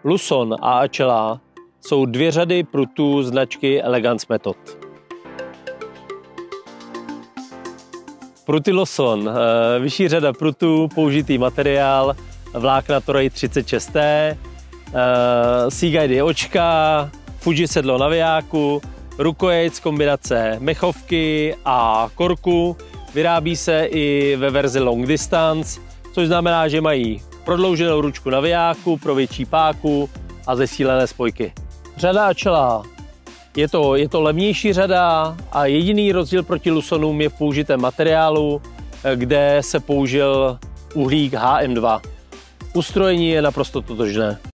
Luson a Acela jsou dvě řady prutů značky Elegance Method. Pruty Luson, vyšší řada prutů, použitý materiál, vlákna Toray 36T, Seaguide očka, Fuji sedlo navijáku, rukojec kombinace mechovky a korku. Vyrábí se i ve verzi long distance, což znamená, že mají prodlouženou ručku navijáku pro větší páku a zesílené spojky. Řada Acela. Je to levnější řada a jediný rozdíl proti Lusonům je v použitém materiálu, kde se použil uhlík HM2. Ustrojení je naprosto totožné.